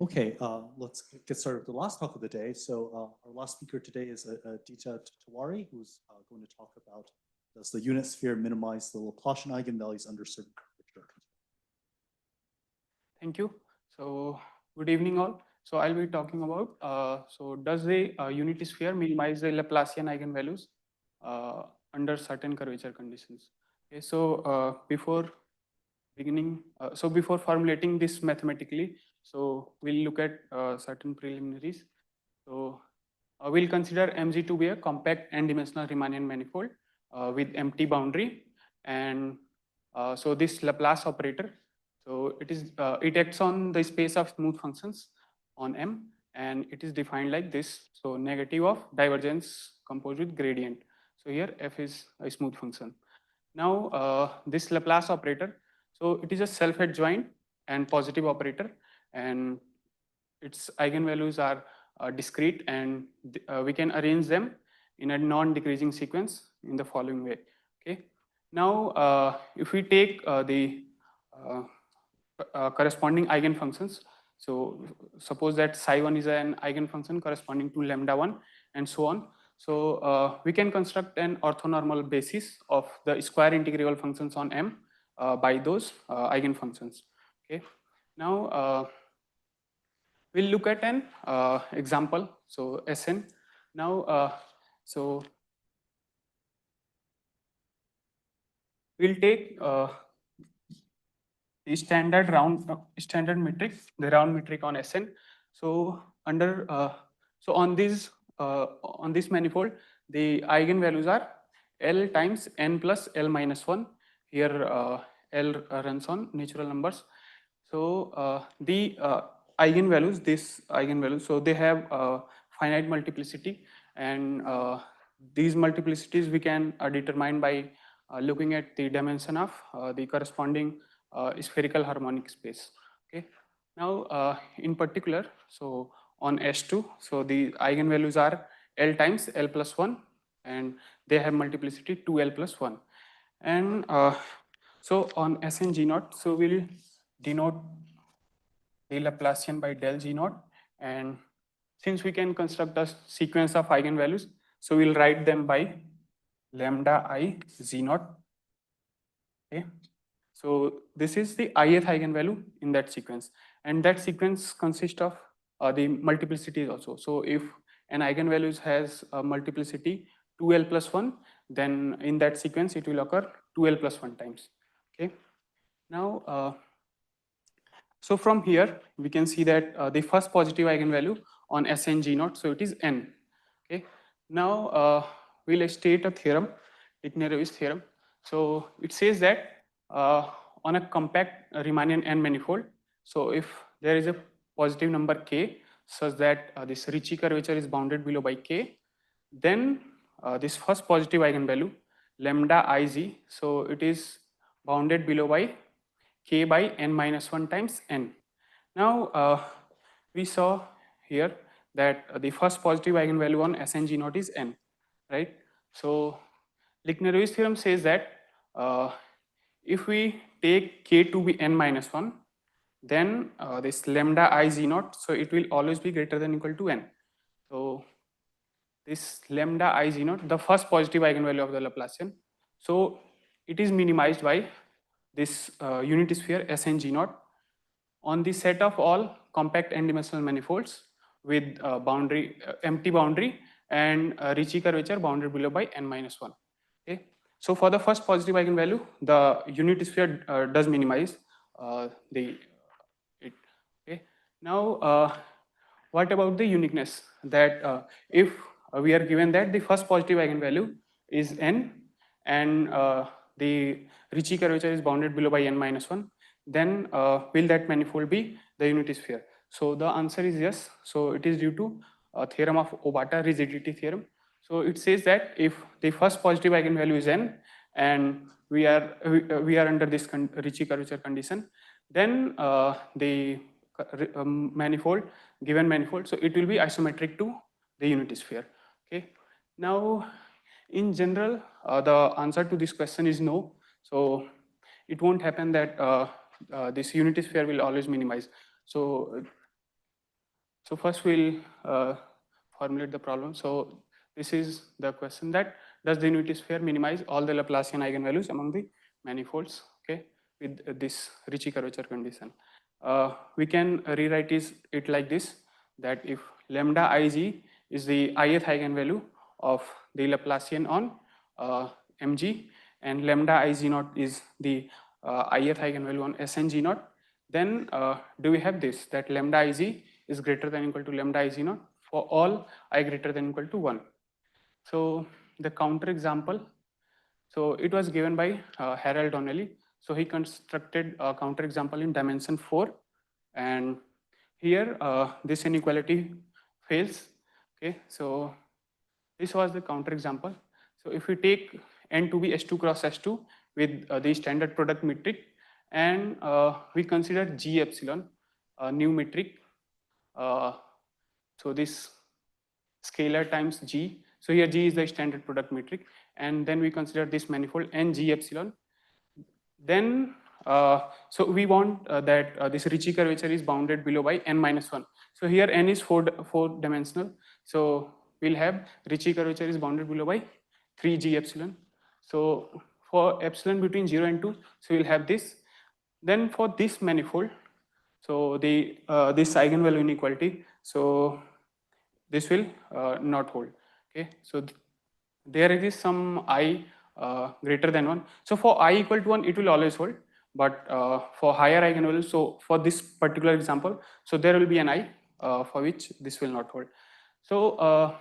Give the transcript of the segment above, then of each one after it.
Okay, let's get started with the last talk of the day. So our last speaker today is Aditya Tiwari, who's going to talk about does the unit sphere minimize the Laplacian eigenvalues under certain curvature. Thank you. So good evening all. So I'll be talking about, so does the unit sphere minimize the Laplacian eigenvalues under certain curvature conditions? Okay, so before beginning, before formulating this mathematically, so we'll look at certain preliminaries. So we'll consider MG to be a compact n-dimensional Riemannian manifold with empty boundary, and so this Laplace operator. So it acts on the space of smooth functions on M, and it is defined like this. So negative of divergence composed with gradient. So here F is a smooth function. Now this Laplace operator, so it is a self-adjoint and positive operator, and its eigenvalues are discrete, and we can arrange them in a non-decreasing sequence in the following way. Okay. Now if we take the corresponding eigenfunctions, so suppose that psi1 is an eigenfunction corresponding to lambda1 and so on. So we can construct an orthonormal basis of the square integral functions on M by those eigenfunctions. Okay. Now we'll look at an example. So Sn. Now so we'll take the standard metric, the round metric on Sn. So under so on this manifold, the eigenvalues are L times n plus L minus 1. Here L runs on natural numbers. So the eigenvalues, so they have finite multiplicity, and these multiplicities we can determine by looking at the dimension of the corresponding spherical harmonic space. Okay. Now in particular, so on S2, so the eigenvalues are L times L plus 1, and they have multiplicity 2L plus 1. And so on Sn G naught, so we'll denote the Laplacian by del G naught, and since we can construct a sequence of eigenvalues, so we'll write them by lambda I Z naught. Okay. So this is the ith eigenvalue in that sequence, and that sequence consists of the multiplicities also. So if an eigenvalue has a multiplicity 2L plus 1, then in that sequence it will occur 2L plus 1 times. Okay. Now so from here we can see that the first positive eigenvalue on Sn G naught, so it is n. Okay. Now we'll state a theorem, Rukmini's theorem. So it says that on a compact Riemannian n manifold, so if there is a positive number k such that this Ricci curvature is bounded below by k, then this first positive eigenvalue lambda Iz, so it is bounded below by k by n minus 1 times n. Now we saw here that the first positive eigenvalue on Sn G naught is n, right? So Rukmini's theorem says that if we take k to be n minus 1, then this lambda I Z naught, so it will always be greater than or equal to n. So this lambda I Z naught, the first positive eigenvalue of the Laplacian, so it is minimized by this unit sphere Sn G naught on the set of all compact n-dimensional manifolds with empty boundary and Ricci curvature bounded below by n minus 1. Okay. So for the first positive eigenvalue, the unit sphere does minimize it. Okay. Now what about the uniqueness? That if we are given that the first positive eigenvalue is n, and the Ricci curvature is bounded below by n minus 1, then will that manifold be the unit sphere? So the answer is yes. So it is due to a theorem of Obata, rigidity theorem. So it says that if the first positive eigenvalue is n, and we are under this Ricci curvature condition, then the given manifold, so it will be isometric to the unit sphere. Okay. Now in general, the answer to this question is no. So it won't happen that this unit sphere will always minimize. So So first we'll formulate the problem. So this is the question that does the unity sphere minimize all the Laplacian eigenvalues among the manifolds, okay, with this Ricci curvature condition. We can rewrite it like this, that if lambda Ig is the ith eigenvalue of the Laplacian on Mg and lambda Ig0 is the ith eigenvalue on Sng0, then do we have this, that lambda Ig is greater than or equal to lambda Ig0 for all I greater than or equal to 1. So the counter example, so it was given by Harold Donnelly. So he constructed a counter example in dimension 4, and here this inequality fails. Okay, so this was the counter example. So if we take n to be S2 cross S2 with the standard product metric, and we consider G epsilon new metric, so this scalar times G. So here G is the standard product metric, and then we consider this manifold n G epsilon. Then so we want that this Ricci curvature is bounded below by n minus 1. So here n is four dimensional. So we'll have Ricci curvature is bounded below by 3G epsilon. So for epsilon between 0 and 2, so we'll have this. Then for this manifold, so the this eigenvalue inequality, so this will not hold. Okay, so there is some I greater than 1. So for I equal to 1, it will always hold. But for higher eigenvalues, so for this particular example, so there will be an I for which this will not hold. So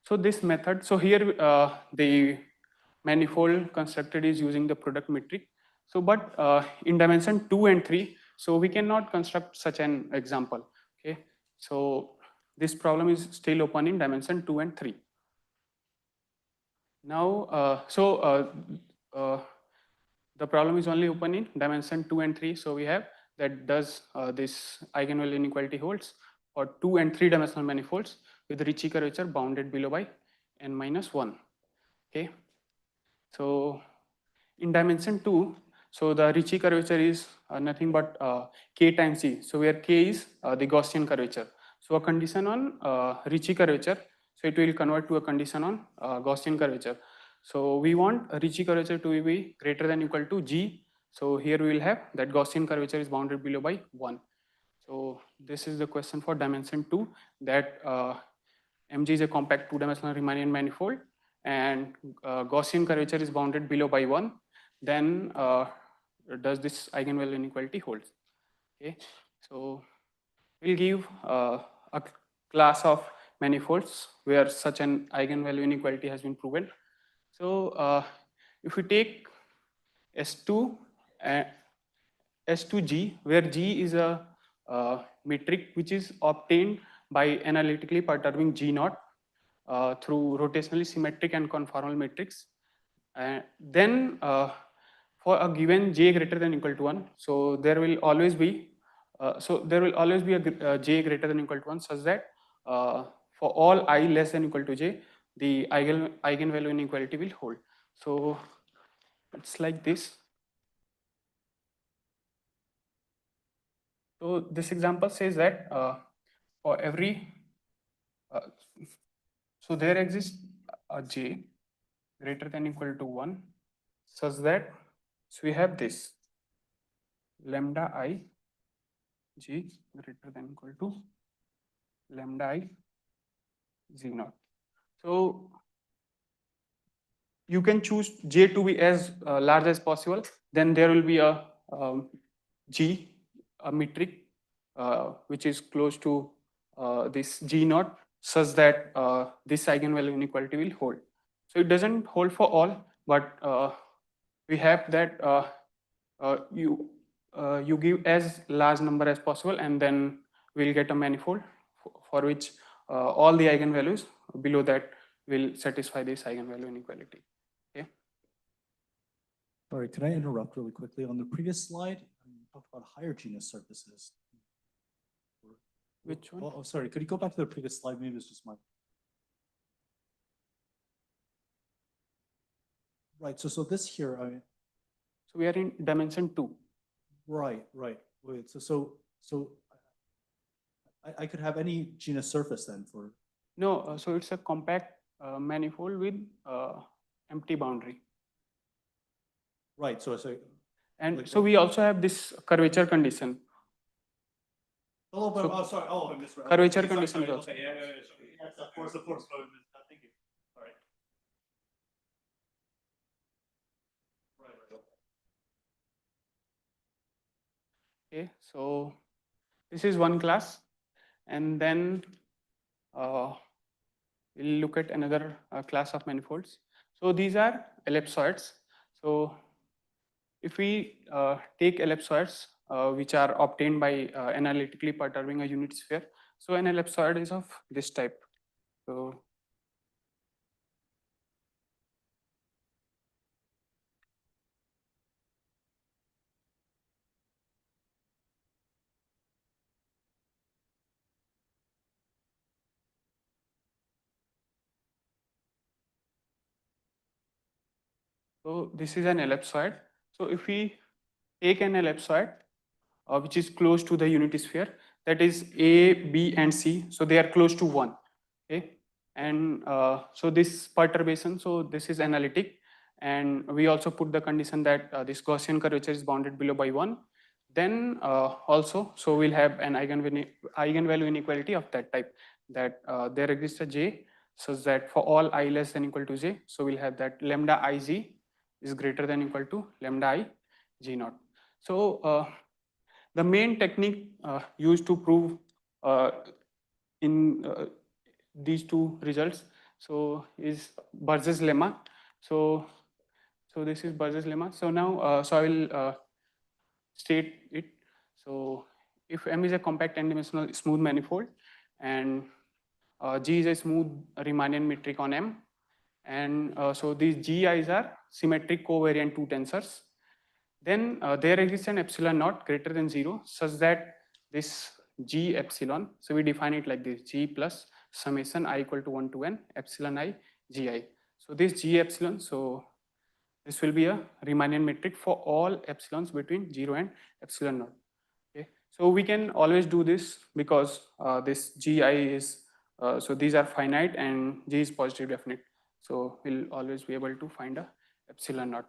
so this method, so here the manifold constructed is using the product metric. So but in dimension 2 and 3, so we cannot construct such an example. Okay, so this problem is still open in dimension 2 and 3. Now, the problem is only open in dimension 2 and 3. So we have that does this eigenvalue inequality holds for 2 and 3 dimensional manifolds with Ricci curvature bounded below by n minus 1. Okay. So in dimension 2, so the Ricci curvature is nothing but k times g. So where k is the Gaussian curvature. So a condition on Ricci curvature, so it will convert to a condition on Gaussian curvature. So we want Ricci curvature to be greater than or equal to g. So here we will have that Gaussian curvature is bounded below by 1. So this is the question for dimension 2, that Mg is a compact two-dimensional Riemannian manifold, and Gaussian curvature is bounded below by 1. Then does this eigenvalue inequality holds? Okay, so we'll give a class of manifolds where such an eigenvalue inequality has been proven. So if we take S2 and S2G, where G is a metric which is obtained by analytically perturbing G0 through rotationally symmetric and conformal matrix. Then for a given J greater than or equal to 1, so there will always be a J greater than or equal to 1, such that for all I less than or equal to J, the eigenvalue inequality will hold. So it's like this. So this example says that for every, so there exists a J greater than or equal to 1, such that, so we have this lambda I G greater than or equal to lambda I Z0. So you can choose J to be as large as possible. Then there will be a G, a metric which is close to this G0, such that this eigenvalue inequality will hold. So it doesn't hold for all, but we have that you give as large number as possible, and then we'll get a manifold for which all the eigenvalues below that will satisfy this eigenvalue inequality. Okay. Sorry, can I interrupt really quickly? On the previous slide, you talked about higher genus surfaces. Which one? Oh, sorry, could you go back to the previous slide? Maybe it's just my. Right, so this here, So we are in dimension 2. Right. Wait, so I could have any genus surface then for. No, so it's a compact manifold with empty boundary. Right, so And like so we also have this curvature condition. Oh, but, So sorry, I misread. curvature Okay, condition sorry, also. okay, yeah, yes, of course, thank you. All right. Right, Okay, so this is one class, and then we'll look at another class of manifolds. So these are ellipsoids. So if we take ellipsoids which are obtained by analytically perturbing a unit sphere, so an ellipsoid is of this type. So this is an ellipsoid. So if we take an ellipsoid which is close to the unit sphere, that is A, B, and C. So they are close to 1. Okay, and so this perturbation, so this is analytic, and we also put the condition that this Gaussian curvature is bounded below by 1. Then also, so we'll have an eigenvalue inequality of that type, that there exists a J such that for all I less than equal to J, so we'll have that lambda Ig is greater than equal to lambda I G naught. So the main technique used to prove in these two results, so is Burge's lemma. So this is Burge's lemma. So now, so I will state it. So if M is a compact n-dimensional smooth manifold, and G is a smooth Riemannian metric on M, and so these GIs are symmetric covariant two tensors, then there exists an epsilon naught greater than 0 such that this G epsilon, so we define it like this: G plus summation I equal to 1 to n epsilon I Gi. So this G epsilon, so this will be a Riemannian metric for all epsilons between 0 and epsilon naught. Okay, so we can always do this because this Gi is so these are finite and G is positive definite, so we'll always be able to find a epsilon naught.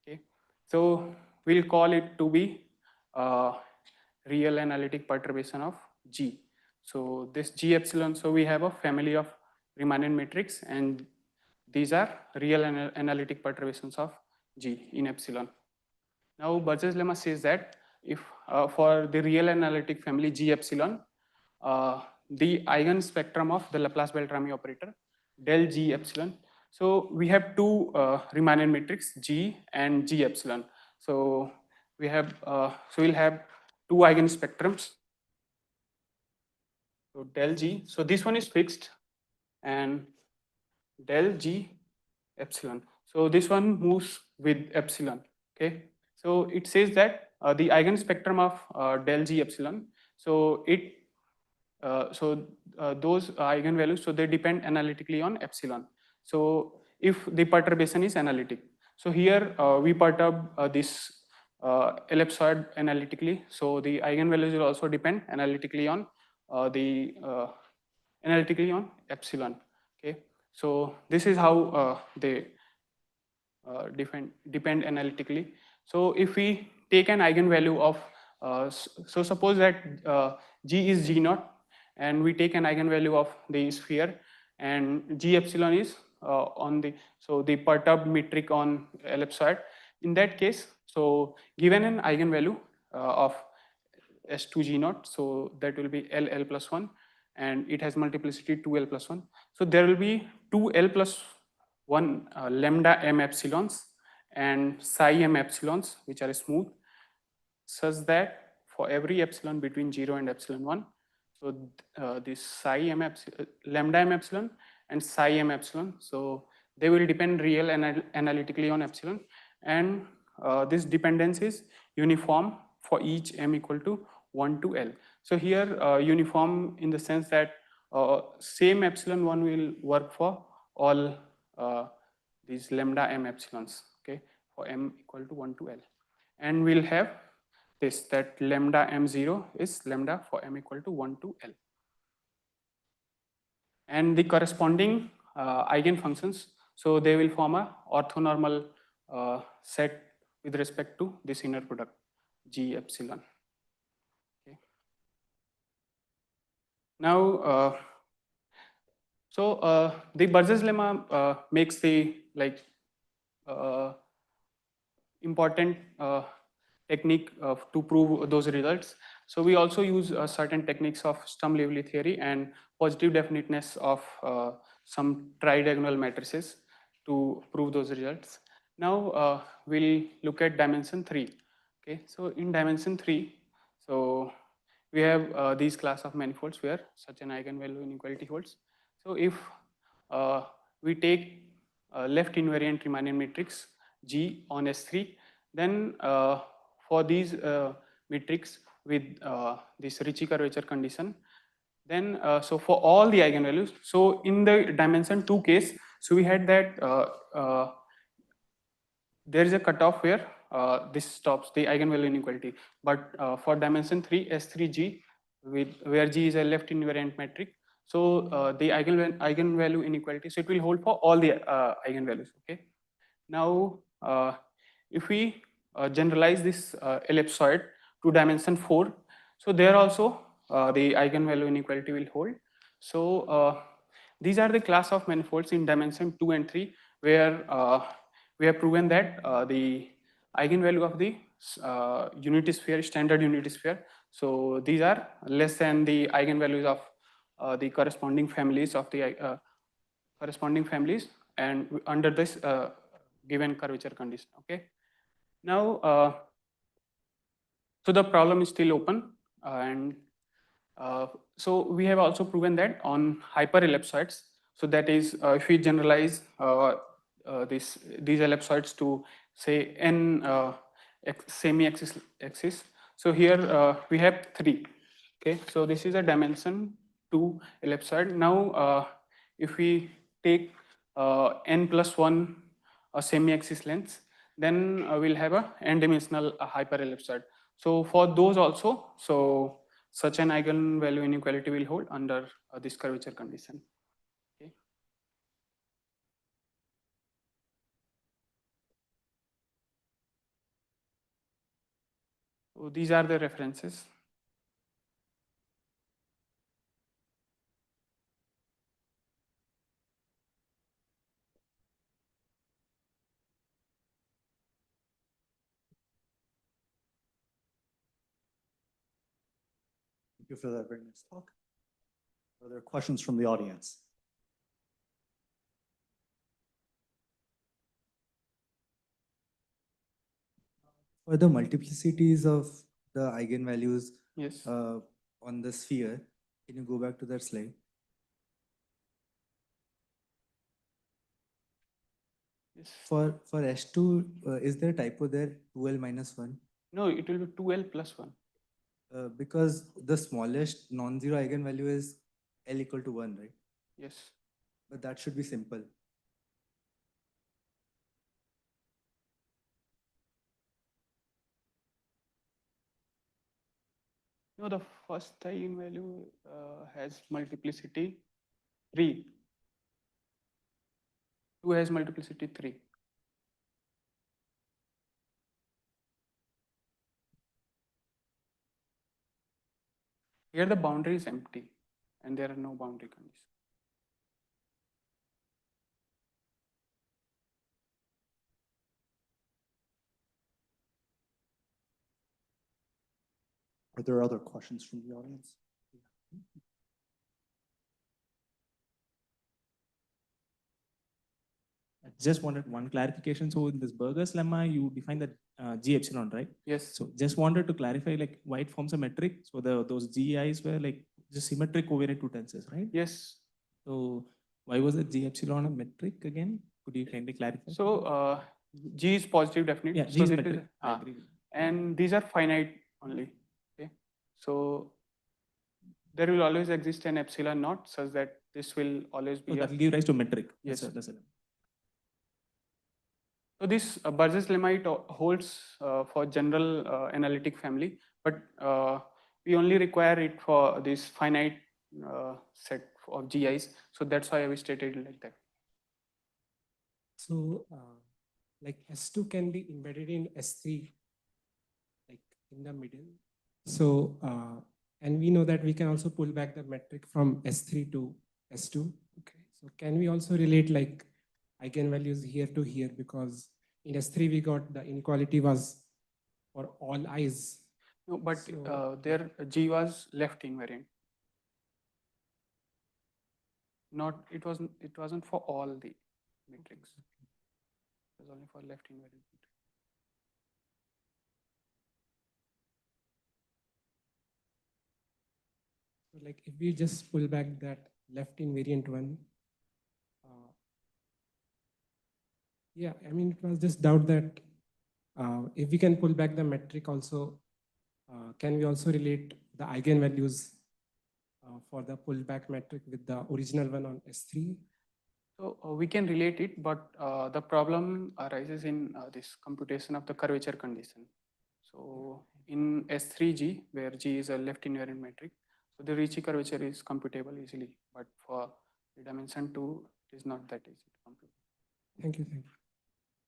Okay, so we'll call it to be real analytic perturbation of G. So this G epsilon, so we have a family of Riemannian matrix, and these are real analytic perturbations of G in epsilon. Now Burge's lemma says that if for the real analytic family G epsilon, the eigenspectrum of the Laplace-Beltrami operator del G epsilon. So we have two Riemannian matrix G and G epsilon. So we have so we'll have two eigenspectrums. So del G. So this one is fixed, and del G epsilon. So this one moves with epsilon. Okay. So it says that the eigenspectrum of del G epsilon. So it those eigenvalues, so they depend analytically on epsilon. So if the perturbation is analytic, so here we perturb this ellipsoid analytically, so the eigenvalues will also depend analytically on epsilon. Okay, so this is how they depend analytically. So if we take an eigenvalue of so suppose that G is G naught, and we take an eigenvalue of the sphere, and G epsilon is on the, so the perturbed metric on ellipsoid. In that case, so given an eigenvalue of S2 G naught, so that will be L plus 1, and it has multiplicity 2L plus 1. So there will be 2L plus 1 lambda m epsilons and psi m epsilons, which are smooth, such that for every epsilon between 0 and epsilon 1, so this psi m epsilon, lambda m epsilon and psi m epsilon, so they will depend real and analytically on epsilon, and this dependence is uniform for each m equal to 1 to L. So here uniform in the sense that same epsilon 1 will work for all these lambda m epsilons, okay, for m equal to 1 to L. And we'll have this, that lambda m0 is lambda for m equal to 1 to L. and the corresponding eigenfunctions. So they will form a orthonormal set with respect to this inner product G epsilon. Okay. Now, the Burgess lemma makes the important technique to prove those results. So we also use certain techniques of Sturm-Liouville theory and positive definiteness of some tridiagonal matrices to prove those results. Now we'll look at dimension 3. Okay, so in dimension 3, so we have these class of manifolds where such an eigenvalue inequality holds. So if we take left invariant Riemannian matrix G on S3, then for these matrix with this Ricci curvature condition, then so for all the eigenvalues, so in the dimension 2 case, so we had that there is a cutoff where this stops the eigenvalue inequality, but for dimension 3 S3G with where G is a left invariant metric, so the eigenvalue inequality, so it will hold for all the eigenvalues. Okay. Now if we generalize this ellipsoid to dimension 4, so there also the eigenvalue inequality will hold. So these are the class of manifolds in dimension 2 and 3 where we have proven that the eigenvalue of the unity sphere, standard unity sphere, so these are less than the eigenvalues of the corresponding families of the corresponding families and under this given curvature condition. Okay. Now, so the problem is still open, and so we have also proven that on hyperellipsoids. So that is, if we generalize these ellipsoids to say n semi-axis. So here we have 3. Okay, so this is a dimension 2 ellipsoid. Now, if we take n plus 1 semi-axis lengths, then we'll have a n-dimensional hyperellipsoid. So for those also, so such an eigenvalue inequality will hold under this curvature condition. Okay. So these are the references. Thank you for that very nice talk. Are there questions from the audience? For the multiplicities of the eigenvalues Yes. on the sphere, can you go back to that slide? Yes. For S2, is there a typo there, 2L minus 1? No, it will be 2L plus 1. Because the smallest non-zero eigenvalue is L equal to 1, right? Yes. But that should be simple. No, the first eigenvalue has multiplicity 3. 2 has multiplicity 3. Here the boundary is empty and there are no boundary conditions. Are there other questions from the audience? I just wanted one clarification. So in this Burgess lemma, you define that G epsilon, right? Yes. So just wanted to clarify, like, why it forms a metric. So those GIs were like just symmetric covariant two tensors, right? Yes. So why was the G epsilon a metric again? Could you kindly clarify? So G is positive definite. Yeah, so G is this metric. I agree. and these are finite only. Okay. So there will always exist an epsilon naught such that this will always be. So that will give rise to metric. Yes. That's it. So this Burgess lemma it holds for general analytic family, but we only require it for this finite set of GIs. So that's why we stated it like that. So, like S2 can be embedded in S3, like in the middle. So, and we know that we can also pull back the metric from S3 to S2. Okay. So can we also relate like eigenvalues here to here, because in S3 we got the inequality was for all i's. No, but So- there G was left invariant. Not it wasn't for all the matrix. It was only for left invariant. So like if we just pull back that left invariant one, yeah, I mean, it was just doubt that if we can pull back the metric also, can we also relate the eigenvalues for the pullback metric with the original one on S3? So we can relate it, but the problem arises in this computation of the curvature condition. So in S3G, where G is a left invariant metric, so the Ricci curvature is computable easily, but for the dimension 2, it is not that easy to compute. Thank you.